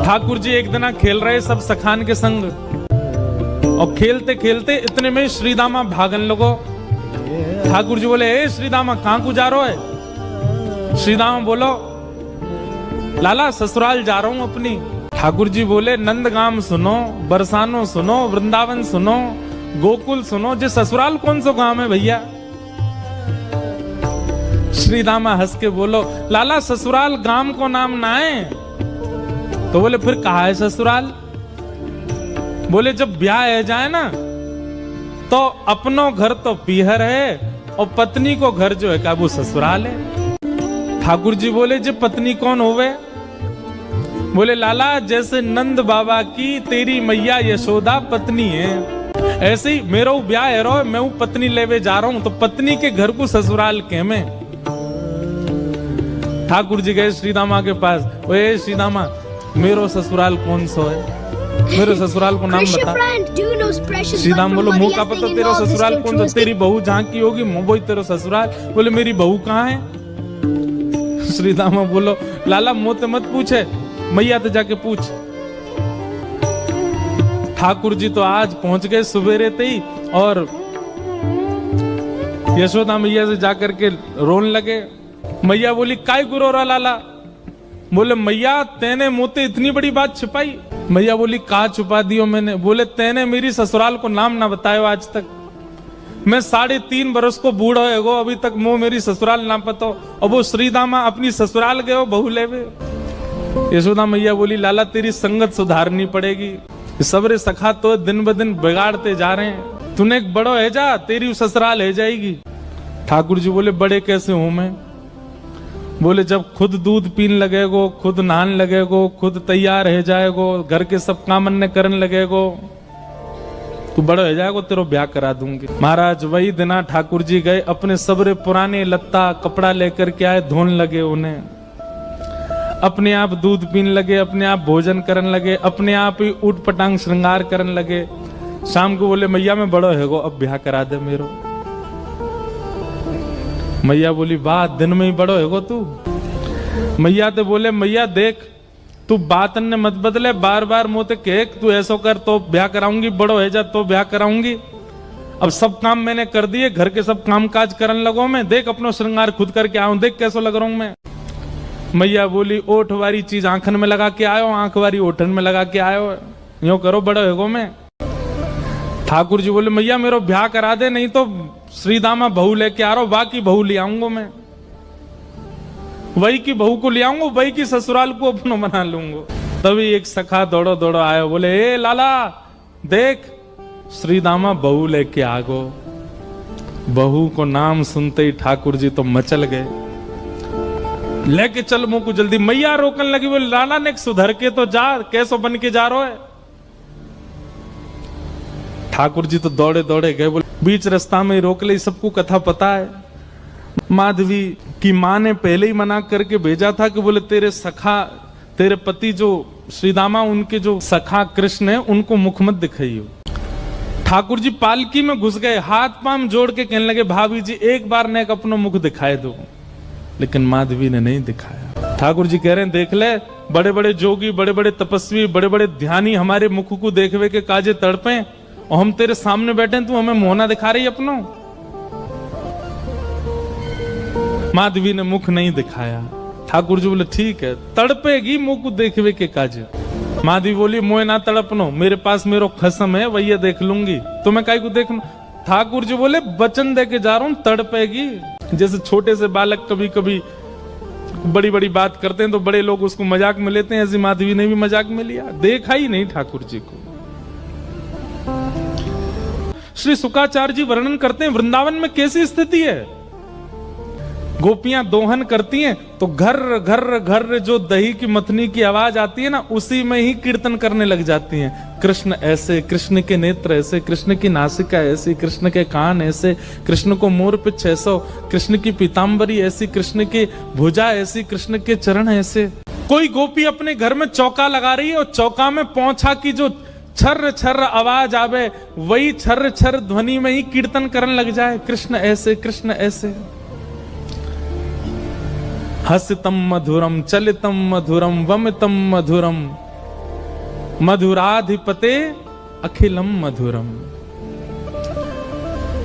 ठाकुर जी एक दिन खेल रहे सब सखान के संग, और खेलते खेलते इतने में श्रीदामा भागन लगो। ठाकुर जी बोले, ए श्रीदामा कहां को जा रहे है? श्रीदामा बोलो, लाला ससुराल जा रहा हूं अपनी। ठाकुर जी बोले, नंदगाम सुनो, बरसानो सुनो, वृंदावन सुनो, गोकुल सुनो, जे ससुराल कौन सा गांव है भैया? श्रीदामा हंस के बोलो, लाला ससुराल गांव को नाम ना है। तो बोले, फिर कहा है ससुराल? बोले, जब ब्याह है जाए ना तो अपनो घर तो पीहर है और पत्नी को घर जो है का वो ससुराल है। ठाकुर जी बोले, जे पत्नी कौन होवे? बोले, लाला जैसे नंद बाबा की तेरी मैया यशोदा पत्नी है, ऐसे ही मेरा ब्याह है रो, मैं वो पत्नी लेवे जा रहा हूं, तो पत्नी के घर को ससुराल के में। ठाकुर जी गए श्रीदामा के पास, ओए श्रीदामा मेरो ससुराल कौन सो है? मेरे ससुराल को नाम बता। श्रीदाम बोलो, मुंह का पता तेरा ससुराल कौन सा? तेरी बहू जहाँ की होगी वही तेरा ससुराल। बोले, मेरी बहू कहाँ है? श्रीदामा बोलो, लाला मुँह मत पूछे, मैया तो जाके पूछ। ठाकुर जी तो आज पहुंच गए सुबेरे ही, और यशोदा मैया से जाकर के रोने लगे। मैया बोली, काय गुरो रा लाला? बोले, मैया तेने मुँह इतनी बड़ी बात छिपाई। मैया बोली, कहा छुपा दियो मैंने? बोले, तेने मेरी ससुराल को नाम ना बतायो आज तक। मैं 3.5 बरस को बूढ़ा हो, अभी तक मुँह मेरी ससुराल ना पता। और वो श्रीदामा अपनी ससुराल गए बहू लेवे। यशोदा मैया बोली, लाला तेरी संगत सुधारनी पड़ेगी, सबरे सखा तो दिन ब दिन बिगाड़ते जा रहे हैं, तूने एक बड़ो है जा, तेरी ससुराल है जाएगी। ठाकुर जी बोले, बड़े कैसे हूं मैं? बोले, जब खुद दूध पीन लगेगो, खुद नहान लगेगो, खुद तैयार है जाएगो, घर के सब काम अन्य करने लगेगो, तू बड़ा हो जाएगो, तेरो ब्याह करा दूंगी। महाराज वही दिना ठाकुर जी गए, अपने सबरे पुराने लत्ता कपड़ा लेकर के आए, धोने लगे उन्हें, अपने आप दूध पीन लगे, अपने आप भोजन करने लगे, अपने आप ही उठ पटांग श्रृंगार करने लगे। शाम को बोले, मैया मैं बड़ो है गो, अब ब्याह करा दे मेरो। मैया बोली, वाह दिन में ही बड़ो है गो तू। मैया तो बोले, मैया देख तू बात ने मत बदले, बार बार मुँह कह तू ऐसा कर तो ब्याह कराऊंगी, बड़ो है जा तो ब्याह कराऊंगी। अब सब काम मैंने कर दिए, घर के सब काम काज करने लगो मैं, देख अपनो श्रृंगार खुद करके आऊं, देख कैसा लग रहा हूं मैं। मैया बोली, ओठ वारी चीज आंखन में लगा के आयो, आंख वारी ओठन में लगा के आयो, यूं करो बड़ो है गो मैं। ठाकुर जी बोले, मैया मेरो ब्याह करा दे, नहीं तो श्रीदामा बहू लेके आ रहा हूं, बाकी बहू ले आऊंगा मैं, वही की बहू को ले आऊंगा, वही की ससुराल को अपनो बना लूंगा। तभी एक सखा दौड़ो दौड़ो आयो, बोले, ए लाला देख श्रीदामा बहू लेके आ गो। बहू को नाम सुनते ही ठाकुर जी तो मचल गए, लेके चल मुंह को जल्दी। मैया रोकने लगी, बोले, लाला ने सुधर के तो जा, कैसो बन के जा रहा है? ठाकुर जी तो दौड़े दौड़े गए, बोले बीच रास्ता में रोक ले, सबको कथा पता है। माधवी की माँ ने पहले ही मना करके भेजा था कि बोले तेरे सखा, तेरे पति जो श्रीदामा, उनके जो सखा कृष्ण है, उनको मुख मत दिखाइयो। ठाकुर जी पालकी में घुस गए, हाथ पांव जोड़ के कहने लगे, भाभी जी एक बार ने अपना मुख दिखाए दो, लेकिन माधवी ने नहीं दिखाया। ठाकुर जी कह रहे हैं, देख ले, बड़े बड़े जोगी, बड़े बड़े तपस्वी, बड़े बड़े ध्यानी हमारे मुख को देखवे के काजे तड़पे, और हम तेरे सामने बैठे, तू हमें मोहना दिखा रही अपनो। माधवी ने मुख नहीं दिखाया। ठाकुर जी बोले, ठीक है, तड़पेगी मुख को देखवे के काजे। माधवी बोली, मोह ना तड़पनो, मेरे पास मेरो खसम है, वही देख लूंगी, तो मैं काई को देख लूं। ठाकुर जी बोले, वचन दे के जा रहा हूं, तड़पेगी। जैसे छोटे से बालक कभी कभी बड़ी बड़ी बात करते हैं तो बड़े लोग उसको मजाक में लेते हैं, ऐसी माधवी ने भी मजाक में लिया, देखा ही नहीं ठाकुर जी को। श्री शुकाचार्य जी वर्णन करते हैं, वृंदावन में कैसी स्थिति है। गोपियां दोहन करती हैं तो घर घर घर जो दही की मथनी की आवाज आती है ना, उसी में ही कीर्तन करने लग जाती हैं। कृष्ण ऐसे, कृष्ण के नेत्र ऐसे, कृष्ण की नासिका ऐसी, कृष्ण के कान ऐसे, कृष्ण को मोर पिछ ऐसो, कृष्ण की पीताम्बरी ऐसी, कृष्ण की भुजा ऐसी, कृष्ण के चरण ऐसे। कोई गोपी अपने घर में चौका लगा रही है और चौका में पौंछा की जो छर्र छर्र आवाज आवे, वही छर्र छर्र ध्वनि में ही कीर्तन करने लग जाए, कृष्ण ऐसे, कृष्ण ऐसे। हसितम मधुरम, चलितम मधुरम, वमितम मधुरम, मधुराधिपते अखिलम मधुरम।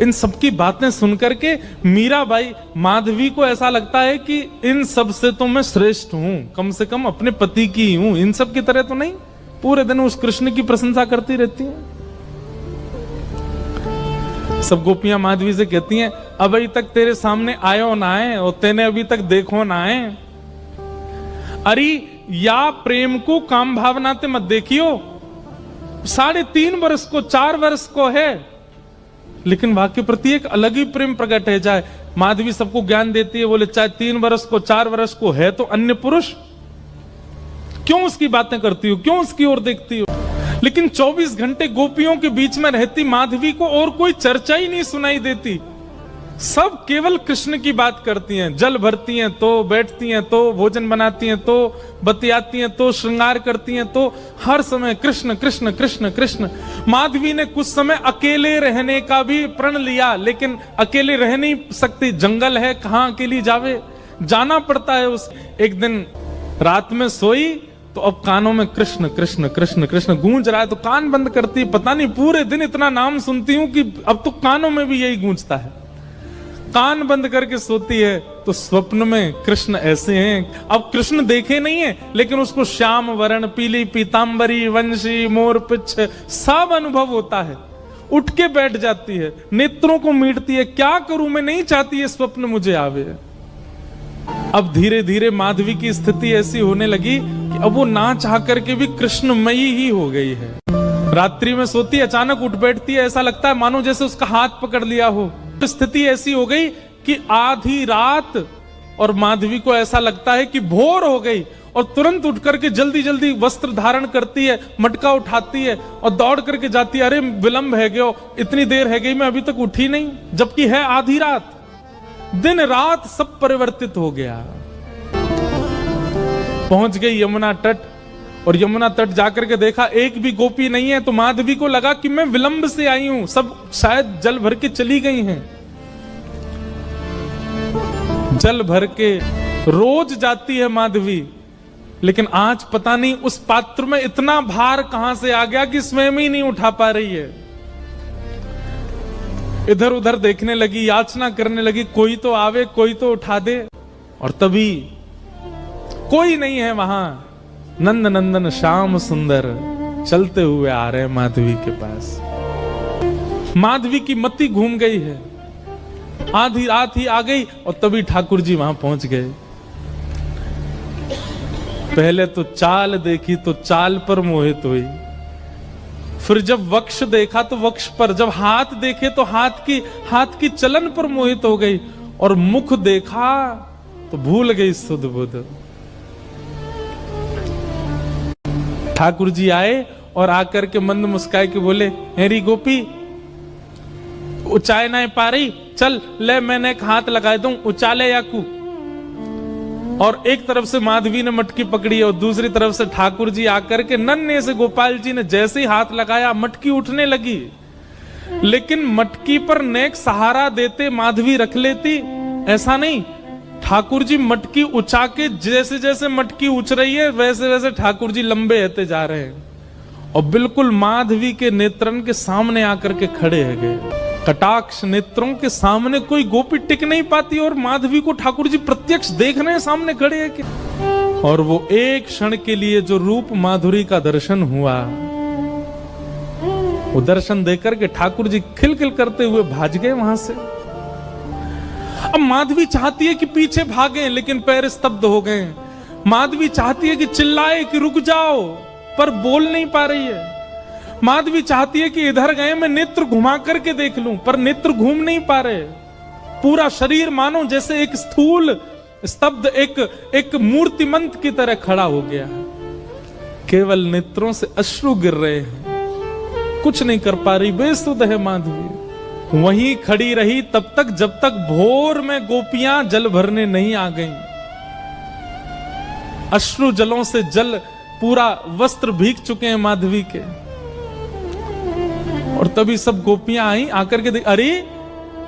इन सबकी बातें सुनकर के मीराबाई, माधवी को ऐसा लगता है कि इन सब से तो मैं श्रेष्ठ हूं, कम से कम अपने पति की हूं, इन सब की तरह तो नहीं। पूरे दिन उस कृष्ण की प्रशंसा करती रहती हैं। सब गोपियां माधवी से कहती हैं, अभी तक तेरे सामने आयो ना आए और तेने अभी तक देखो ना आए। अरे या प्रेम को काम भावना ते मत देखियो, 3.5 वर्ष को 4 वर्ष को है, लेकिन वाक्य प्रति एक अलग ही प्रेम प्रकट है। जाए माधवी सबको ज्ञान देती है, बोले चाहे 3 वर्ष को 4 वर्ष को है तो अन्य पुरुष, क्यों उसकी बातें करती हो, क्यों उसकी ओर देखती हो। लेकिन 24 घंटे गोपियों के बीच में रहती माधवी को और कोई चर्चा ही नहीं सुनाई देती। सब केवल कृष्ण की बात करती हैं। जल भरती हैं तो, बैठती हैं तो, भोजन बनाती हैं तो, बतियाती हैं तो, श्रृंगार करती हैं तो, हर समय कृष्ण कृष्ण कृष्ण कृष्ण। माधवी ने कुछ समय अकेले रहने का भी प्रण लिया, लेकिन अकेले रह नहीं सकती, जंगल है, कहां अकेली जावे, जाना पड़ता है। उस एक दिन रात में सोई तो अब कानों में कृष्ण कृष्ण कृष्ण कृष्ण गूंज रहा है, तो कान बंद करती है। पता नहीं पूरे दिन इतना नाम सुनती हूं कि अब तो कानों में भी यही गूंजता है। कान बंद करके सोती है तो स्वप्न में कृष्ण ऐसे हैं। अब कृष्ण देखे नहीं है, लेकिन उसको श्याम वर्ण, पीली पीतांबरी, वंशी, मोर पिछ सब अनुभव होता है। उठ के बैठ जाती है, नेत्रों को मीटती है, क्या करूं मैं, नहीं चाहती है स्वप्न मुझे आवे। अब धीरे धीरे माधवी की स्थिति ऐसी होने लगी कि अब वो ना चाह करके भी कृष्णमयी ही हो गई है। रात्रि में सोती, अचानक उठ बैठती है, ऐसा लगता है मानो जैसे उसका हाथ पकड़ लिया हो। स्थिति ऐसी हो गई कि आधी रात और माधवी को ऐसा लगता है कि भोर हो गई, और तुरंत उठ करके जल्दी जल्दी वस्त्र धारण करती है, मटका उठाती है और दौड़ करके जाती है। अरे विलंब है गयो, इतनी देर है गई, मैं अभी तक उठी नहीं, जबकि है आधी रात। दिन रात सब परिवर्तित हो गया। पहुंच गई यमुना तट, और यमुना तट जाकर के देखा एक भी गोपी नहीं है, तो माधवी को लगा कि मैं विलंब से आई हूं, सब शायद जल भर के चली गई हैं। जल भर के रोज जाती है माधवी, लेकिन आज पता नहीं उस पात्र में इतना भार कहां से आ गया कि स्वयं ही नहीं उठा पा रही है। इधर उधर देखने लगी, याचना करने लगी, कोई तो आवे, कोई तो उठा दे, और तभी कोई नहीं है वहां। नंद नंदन श्याम सुंदर चलते हुए आ रहे हैं माधवी के पास। माधवी की मति घूम गई है, आधी रात ही आ गई, और तभी ठाकुर जी वहां पहुंच गए। पहले तो चाल देखी तो चाल पर मोहित हुई, फिर जब वक्ष देखा तो वक्ष पर, जब हाथ देखे तो हाथ की चलन पर मोहित हो गई, और मुख देखा तो भूल गई सुध बुध। ठाकुर जी आए और आकर के मंद मुस्काए के बोले, हेरी गोपी उचाए ना पा रही, चल ले मैंने एक हाथ लगा दूं, उचाले याकू। और एक तरफ से माधवी ने मटकी पकड़ी और दूसरी तरफ से ठाकुर जी आकर के नन्हे से गोपाल जी ने जैसे ही हाथ लगाया मटकी उठने लगी, लेकिन मटकी पर नेक सहारा देते माधवी रख लेती, ऐसा नहीं। ठाकुर जी मटकी उछा के, जैसे जैसे मटकी उछ रही है वैसे वैसे ठाकुर जी लंबे होते जा रहे हैं, और बिल्कुल माधवी के नेत्रन के सामने आकर के खड़े है गए। कटाक्ष नेत्रों के सामने कोई गोपी टिक नहीं पाती, और माधवी को ठाकुर जी प्रत्यक्ष देख रहे हैं, सामने खड़े हैं कि। और वो एक क्षण के लिए जो रूप माधुरी का दर्शन हुआ, वो दर्शन देकर के ठाकुर जी खिलखिल करते हुए भाग गए वहां से। अब माधवी चाहती है कि पीछे भागे, लेकिन पैर स्तब्ध हो गए। माधवी चाहती है कि चिल्लाए कि रुक जाओ, पर बोल नहीं पा रही है। माधवी चाहती है कि इधर गए मैं नेत्र घुमा करके देख लूं, पर नेत्र घूम नहीं पा रहे। पूरा शरीर मानो जैसे एक स्थूल स्तब्ध एक मूर्तिमंत की तरह खड़ा हो गया है। केवल नेत्रों से अश्रु गिर रहे हैं, कुछ नहीं कर पा रही, बेसुध है माधवी। वहीं खड़ी रही तब तक जब तक भोर में गोपियां जल भरने नहीं आ गईं। अश्रु जलों से जल पूरा वस्त्र भीग चुके हैं माधवी के। और तभी सब गोपियां आई, आकर के देख, अरे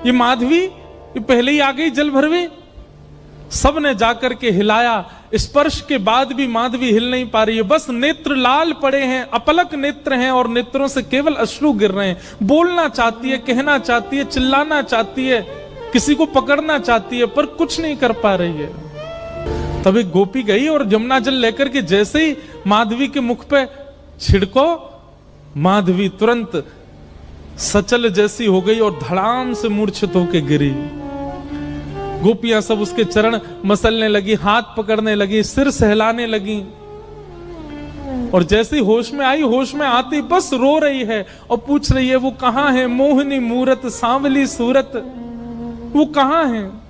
ये माधवी ये पहले ही आ गई जल भरवे। सब ने जाकर के हिलाया स्पर्श के बाद भी माधवी हिल नहीं पा रही है, बस नेत्र लाल पड़े हैं, अपलक नेत्र हैं और नेत्रों से केवल अश्रु गिर रहे हैं। बोलना चाहती है, कहना चाहती है, चिल्लाना चाहती है, किसी को पकड़ना चाहती है, पर कुछ नहीं कर पा रही है। तब एक गोपी गई और जमुना जल लेकर के जैसे ही माधवी के मुख पे छिड़को, माधवी तुरंत सचल जैसी हो गई और धड़ाम से मूर्छित होकर गिरी। गोपियां सब उसके चरण मसलने लगी, हाथ पकड़ने लगी, सिर सहलाने लगी और जैसे होश में आई, होश में आती बस रो रही है और पूछ रही है वो कहां है, मोहिनी मूरत सांवली सूरत, वो कहां है।